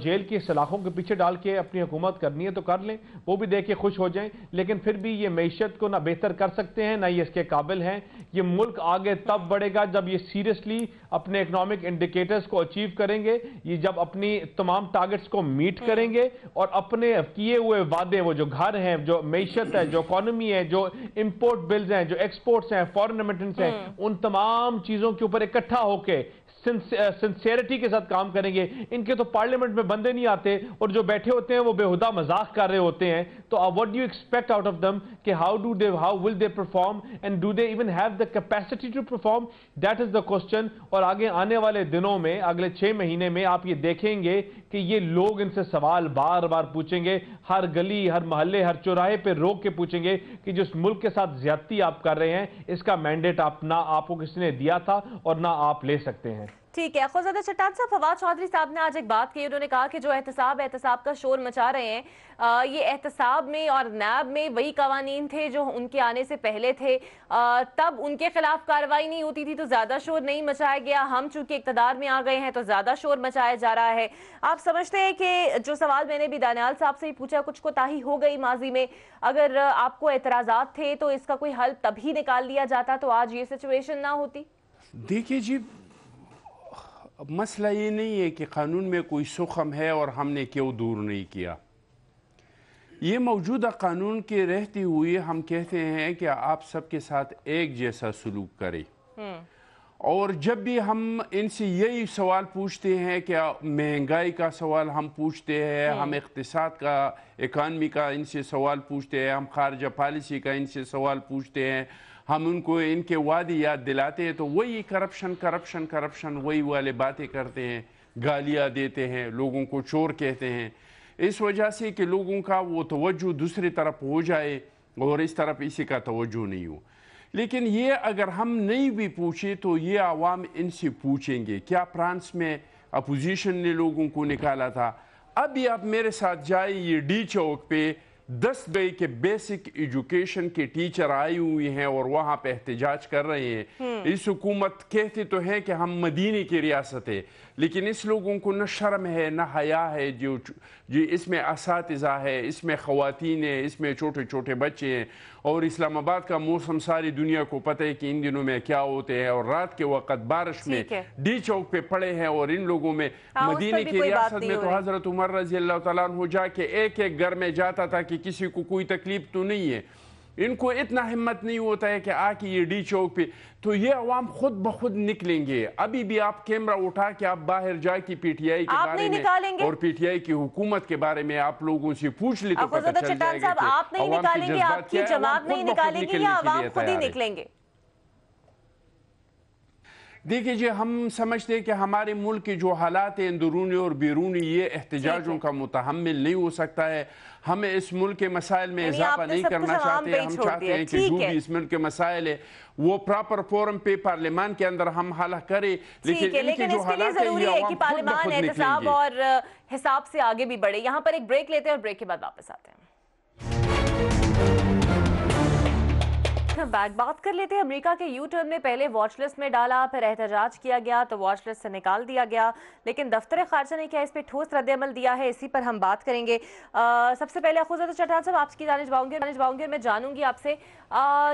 S3: جیل کی سلاخوں کے پیچھے ڈال کے اپنی حکومت کرنی ہے تو کر لیں, وہ بھی دیکھ کے خوش ہو جائیں, لیکن پھر بھی یہ معیشت کو نہ بہتر کر سکتے ہیں نہ یہ اس کے قابل ہیں. یہ ملک آگے تب بڑھے گا جب یہ سیریسلی اپنے اکنامک انڈیکیٹرز کو اچیو کریں گے, یہ جب اپنی تمام ٹارگٹس کو میٹ کریں گے اور اپنے کیے ہوئے وعدے, وہ جو گھر ہیں, جو معیشت ہے, جو اکانومی ہے, جو امپورٹ بلز ہیں, جو ایکسپورٹس ہیں, فورن ریمیٹنس ہیں, ان تمام چیزوں کے اوپر اکٹھا ہو کے سنسیریٹی کے ساتھ کام کریں گے. ان کے تو پارلیمنٹ میں بندے نہیں آتے اور جو بیٹھے ہوتے ہیں وہ بےہودہ مذاق کر رہے ہوتے ہیں. تو what do you expect out of them کہ how will they perform and do they even have the capacity to perform? That is the question. اور آگے آنے والے دنوں میں, اگلے 6 مہینے میں آپ یہ دیکھیں گے کہ یہ لوگ ان سے سوال بار بار پوچھیں گے, ہر گلی, ہر محلے, ہر چوراہے پہ روک کے پوچھیں گے کہ جس ملک کے ساتھ زیادتی آپ کر رہے ہیں اس کا مینڈیٹ نہ آپ کو کسی نے دیا تھا اور نہ آپ لے سکتے ہیں.
S1: ٹھیک ہے. خوشزادہ چٹان صاحب, فواد چودھری صاحب نے آج ایک بات کی, انہوں نے کہا کہ جو احتساب کا شور مچا رہے ہیں, یہ احتساب میں اور نیب میں وہی قوانین تھے جو ان کے آنے سے پہلے تھے, تب ان کے خلاف کارروائی نہیں ہوتی تھی تو زیادہ شور نہیں مچایا گیا, ہم چونکہ اقتدار میں آ گئے ہیں تو زیادہ شور مچایا جا رہا ہے. آپ سمجھتے ہیں کہ جو سوال میں نے بھی دانیال صاحب سے ہی پوچھا, کچھ کوتاہی ہو گئی ماضی میں, اگر آپ کو اعتراضات تھے تو اس کا کوئی حل تبھی نکال لیا جاتا تو آج یہ سچویشن نہ ہوتی؟
S2: دیکھیے جی, مسئلہ یہ نہیں ہے کہ قانون میں کوئی سخم ہے اور ہم نے کیوں دور نہیں کیا. یہ موجودہ قانون کے رہتے ہوئے ہم کہتے ہیں کہ آپ سب کے ساتھ ایک جیسا سلوک کریں, اور جب بھی ہم ان سے یہی سوال پوچھتے ہیں کہ مہنگائی کا سوال ہم پوچھتے ہیں, ہم اقتصاد کا, اکانومی کا ان سے سوال پوچھتے ہیں, ہم خارجہ پالیسی کا ان سے سوال پوچھتے ہیں, ہم ان کو ان کے وعدے یاد دلاتے ہیں تو وہی کرپشن وہی والے باتیں کرتے ہیں, گالیاں دیتے ہیں, لوگوں کو چور کہتے ہیں, اس وجہ سے کہ لوگوں کا وہ توجہ دوسری طرف ہو جائے اور اس طرف اسی کا توجہ نہیں ہو. لیکن یہ اگر ہم نہیں بھی پوچھیں تو یہ عوام ان سے پوچھیں گے. کیا فرانس میں اپوزیشن نے لوگوں کو نکالا تھا, ابھی آپ میرے ساتھ جائیں, یہ ڈی چوک پہ 10 گئے کے بیسک ایجوکیشن کے ٹیچر آئے ہوئے ہیں اور وہاں پہ احتجاج کر رہے ہیں. اس حکومت کہتے تو ہیں کہ ہم مدینے کی ریاست ہے, لیکن اس لوگوں کو نہ شرم ہے نہ حیا ہے. جو اس میں اساتذہ ہے, اس میں خواتین ہیں, اس میں چھوٹے چھوٹے بچے ہیں, اور اسلام آباد کا موسم ساری دنیا کو پتہ ہے کہ ان دنوں میں کیا ہوتے ہیں, اور رات کے وقت بارش میں ڈی چوک پہ پڑے ہیں. اور ان لوگوں میں مدینے کی ریاست میں تو حضرت عمر رضی اللہ تعالیٰ عنہ جا کے ایک گھر میں جاتا تھا کہ کسی کو کوئی تکلیف تو نہیں ہے. ان کو اتنا ہمت نہیں ہوتا ہے کہ آ کے یہ ڈی چوک پہ, تو یہ عوام خود بخود نکلیں گے. ابھی بھی آپ کیمرہ اٹھا کے آپ باہر جا کے PTI کے بارے میں اور PTI کی حکومت کے بارے میں آپ لوگوں سے پوچھ لی تو پتہ چل جائے گا کہ
S1: آپ نہیں نکالیں گے, آپ کی جماعت نہیں نکالیں گے یا عوام خود ہی نکلیں گے؟
S2: دیکھیں جی, ہم سمجھتے ہیں کہ ہمارے ملک کے جو حالات ہیں اندرونی اور بیرونی, یہ احتجاجوں کا متحمل نہیں ہو سکتا ہے. ہمیں اس ملک کے مسائل میں اضافہ نہیں کرنا چاہتے. ہم چاہتے ہیں کہ جو بھی اس ملک کے مسائل ہے وہ پراپر فورم پہ پارلیمان کے اندر ہم حل کریں, لیکن ان کے جو حالات ہیں یہ عوام خود بخود نکلیں گے
S1: اور حساب سے آگے بھی بڑھے. یہاں پر ایک بریک لیتے ہیں اور بریک کے بعد واپس آتے ہیں. بات کر لیتے ہیں. امریکہ کے یو ٹرن نے پہلے واچ لسٹ میں ڈالا, پھر احتجاج کیا گیا تو واچ لسٹ سے نکال دیا گیا, لیکن دفتر خارجہ نے کیا اس پہ ٹھوس رد عمل دیا ہے, اسی پر ہم بات کریں گے. سب سے پہلے خوشزادہ چٹان صاحب آپ کی جانب جاؤں گے, میں جانوں گی آپ سے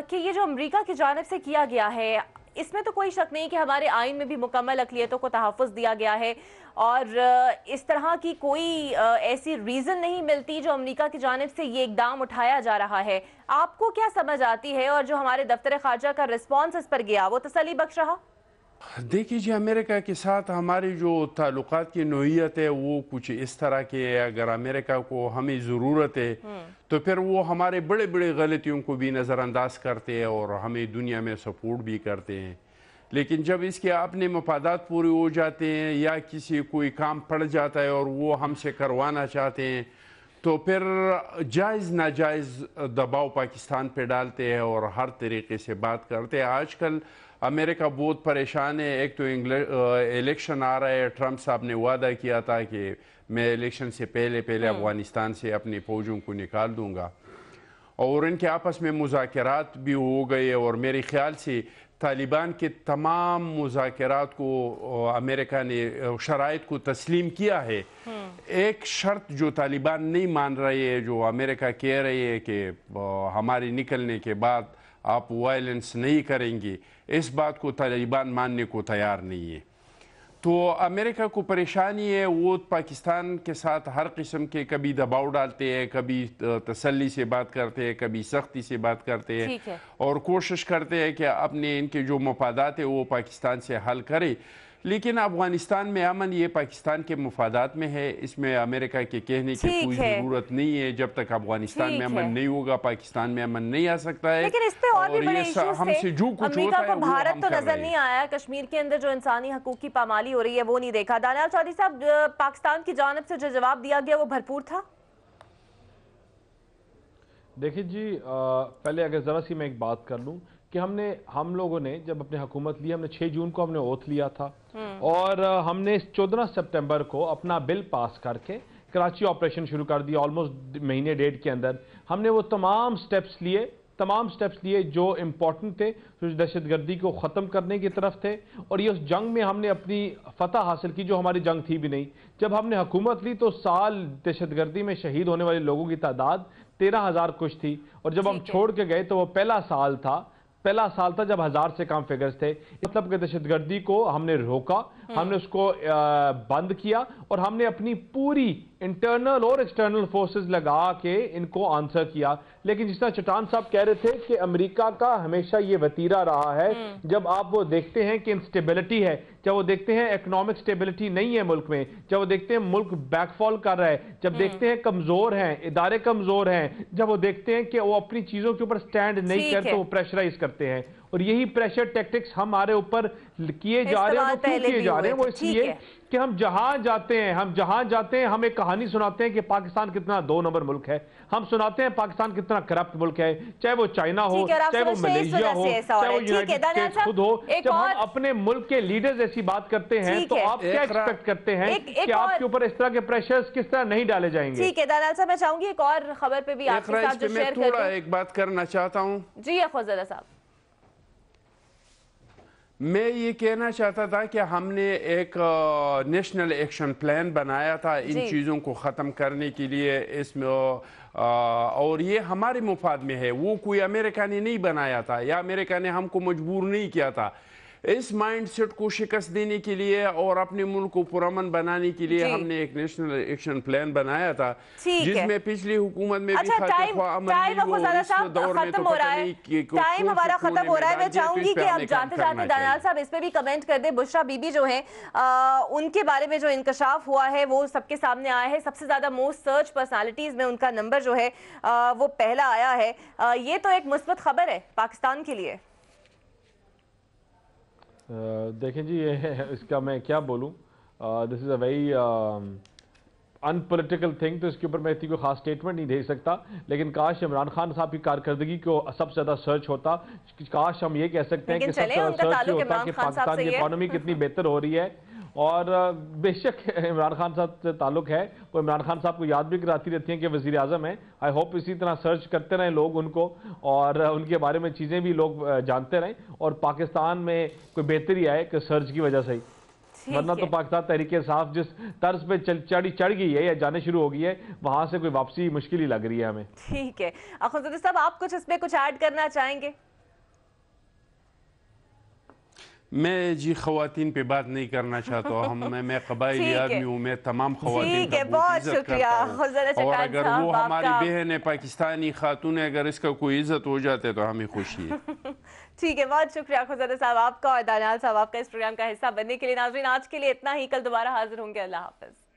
S1: کہ یہ جو امریکہ کی جانب سے کیا گیا ہے, اس میں تو کوئی شک نہیں کہ ہمارے آئین میں بھی مکمل اقلیتوں کو تحفظ دیا گیا ہے, اور اس طرح کی کوئی ایسی ریزن نہیں ملتی جو امریکہ کی جانب سے یہ اقدام اٹھایا جا رہا ہے. آپ کو کیا سمجھ آتی ہے, اور جو ہمارے دفتر خارجہ کا رسپانس اس پر گیا وہ تسلی بخش رہا؟
S2: देखिए जी, अमेरिका के साथ हमारी जो ताल्लुकात की नोयत है वो कुछ इस तरह की है। अगर अमेरिका को हमें ज़रूरत है तो फिर वो हमारे बड़े बड़े गलतियों को भी नज़रअंदाज करते हैं और हमें दुनिया में सपोर्ट भी करते हैं। लेकिन जब इसके अपने मफादात पूरे हो जाते हैं या किसी कोई काम पड़ जाता है और वो हमसे करवाना चाहते हैं तो फिर जायज़ नाजायज़ दबाव पाकिस्तान पे डालते हैं और हर तरीके से बात करते हैं। आजकल अमेरिका बहुत परेशान है। एक तो इलेक्शन आ रहा है, ट्रंप साहब ने वादा किया था कि मैं इलेक्शन से पहले अफ़गानिस्तान से अपनी फ़ौजों को निकाल दूंगा, और इनके आपस में मुज़ाकरात भी हो गए और मेरे ख्याल से तालिबान के तमाम मुज़ाकरात को अमेरिका ने शराइत को तस्लीम किया है। एक शर्त जो तालिबान नहीं मान रहे है, जो अमेरिका कह रही है कि हमारे निकलने के बाद आप वायलेंस नहीं करेंगी, इस बात को तालिबान मानने को तैयार नहीं है। तो अमेरिका को परेशानी है, वो पाकिस्तान के साथ हर किस्म के कभी दबाव डालते हैं, कभी तसल्ली से बात करते हैं, कभी सख्ती से बात करते हैं और कोशिश करते हैं कि अपने इनके जो मफादात है वो पाकिस्तान से हल करे। लेकिन अफगानिस्तान में अमन ये पाकिस्तान के मफादात में है, इसमें अमेरिका के कहने की कोई ज़रूरत नहीं है। जब तक अफगानिस्तान में अमन नहीं होगा पाकिस्तान में अमन नहीं आ सकता है।
S1: लेकिन इस पे और भी बड़े इश्यूज
S2: हमसे जो कुछ होता है वो
S1: भारत
S2: हम
S1: तो
S2: कर
S1: नजर
S2: रहे
S1: नहीं आया, कश्मीर के अंदर जो इंसानी हकूक की पामाली हो रही है वो नहीं देखा। दानियाल चौधरी साहब, पाकिस्तान की जानिब से जो जवाब दिया गया वो भरपूर था?
S3: देखिए जी, पहले अगर ज़रा सी मैं एक बात कर लूँ कि हम लोगों ने जब अपनी हुकूमत ली, हमने 6 जून को हमने ओथ लिया था और हमने 14 सितंबर को अपना बिल पास करके कराची ऑपरेशन शुरू कर दिया। ऑलमोस्ट महीने डेढ़ के अंदर हमने वो तमाम स्टेप्स लिए जो इम्पोर्टेंट थे, जो दहशतगर्दी को ख़त्म करने की तरफ थे, और ये उस जंग में हमने अपनी फतह हासिल की जो हमारी जंग थी भी नहीं। जब हमने हुकूमत ली तो साल दहशतगर्दी में शहीद होने वाले लोगों की तादाद 13,000 कुछ थी, और जब हम छोड़ के गए तो वो पहला साल था जब 1000 से कम फिगर्स थे। मतलब कि दहशतगर्दी को हमने रोका, हमने उसको बंद किया और हमने अपनी पूरी इंटरनल और एक्सटर्नल फोर्सेस लगा के इनको आंसर किया। लेकिन जिस तरह चट्टान साहब कह रहे थे कि अमेरिका का हमेशा ये वतीरा रहा है, जब आप वो देखते हैं कि इंस्टेबिलिटी है, जब वो देखते हैं इकोनॉमिक स्टेबिलिटी नहीं है मुल्क में, जब वो देखते हैं मुल्क बैकफॉल कर रहा है, जब देखते हैं कमजोर हैं, इदारे कमजोर हैं, जब वो देखते हैं कि वो अपनी चीजों के ऊपर स्टैंड नहीं करते, वो प्रेशराइज करते हैं। और यही प्रेशर टैक्टिक्स हमारे ऊपर किए जा रहे हैं। वो क्यों किए जा रहे हैं? वो इसलिए कि हम जहां जाते हैं हम एक कहानी सुनाते हैं कि पाकिस्तान कितना 2 नंबर मुल्क है, हम सुनाते हैं पाकिस्तान कितना करप्ट मुल्क है, चाहे वो चाइना हो, चाहे वो मलेशिया हो, चाहे वो यूनाइटेड स्टेट्स खुद हो। जब हम अपने मुल्क के लीडर्स ऐसी बात करते हैं तो आप क्या एक्सपेक्ट करते हैं कि आपके ऊपर इस तरह के प्रेशर्स किस तरह नहीं डाले जाएंगे?
S1: ठीक है दानियाल साहब, मैं चाहूंगी एक और खबर पे भी आपके साथ जो शेयर
S2: थोड़ा एक बात करना चाहता हूँ।
S1: जी अखुज़दा साहब,
S2: मैं ये कहना चाहता था कि हमने एक नेशनल एक्शन प्लान बनाया था इन चीज़ों को ख़त्म करने के लिए इसमें, और ये हमारे मुफाद में है। वो कोई अमेरिका ने नहीं बनाया था या अमेरिका ने हमको मजबूर नहीं किया था। इस माइंड सेट को शिकस्त देने के लिए और अपने मुल्क को पुरअमन बनाने के लिए हमने एक नेशनल एक्शन प्लान बनाया था, जिसमें पिछली हुकूमत में भी
S1: टाइम हमारा खत्म हो रहा है। मैं चाहूंगी कि आप जाते जाते दानियाल साहब इस पे भी कमेंट कर दे। बुशरा बीबी जो है उनके बारे में जो इंकशाफ हुआ है वो सबके सामने आया है। सबसे ज्यादा मोस्ट सर्च पर्सनालिटीज में उनका नंबर जो है वो पहला आया है। ये तो एक मुस्बत खबर है पाकिस्तान के लिए।
S3: देखें जी, इसका मैं क्या बोलूँ, this is a very unpolitical thing, तो इसके ऊपर मैं इतनी कोई खास स्टेटमेंट नहीं दे सकता। लेकिन काश इमरान खान साहब की कारकर्दगी को सबसे ज़्यादा सर्च होता, काश हम ये कह सकते हैं कि सबसे ज़्यादा सर्च ये होता कि पाकिस्तान की इकॉनमी कितनी बेहतर हो रही है। और बेशक इमरान खान साहब से ताल्लुक है, वो इमरान खान साहब को याद भी कराती रहती हैं कि वज़ीर आज़म है। आई होप इसी तरह सर्च करते रहें लोग उनको, और उनके बारे में चीज़ें भी लोग जानते रहें, और पाकिस्तान में कोई बेहतरी आए कि सर्च की वजह से ही। वरना तो पाकिस्तान तहरीक इंसाफ जिस तर्ज पे चढ़ गई है या जाने शुरू हो गई है, वहां से कोई वापसी मुश्किल ही लग रही है हमें।
S1: ठीक है अखुज़दा साहब, आप कुछ इसमें कुछ ऐड करना चाहेंगे?
S2: मैं जी खवातीन पे बात नहीं करना चाहता हूँ। मैं कबायली आदमी हूँ, मैं तमाम खवातीन का बहुत इज्जत करता हूँ, और अगर वो हमारी बहन है पाकिस्तानी खातून है, अगर इसका कोई इज्जत हो जाते तो हमें खुशी है।
S1: ٹھیک ہے، بہت شکریہ خزادہ صاحب آپ کا اور دانیال صاحب آپ کا اس پروگرام کا حصہ بننے کے لیے۔ ناظرین آج کے لیے اتنا ہی، کل دوبارہ حاضر ہوں گے، اللہ حافظ۔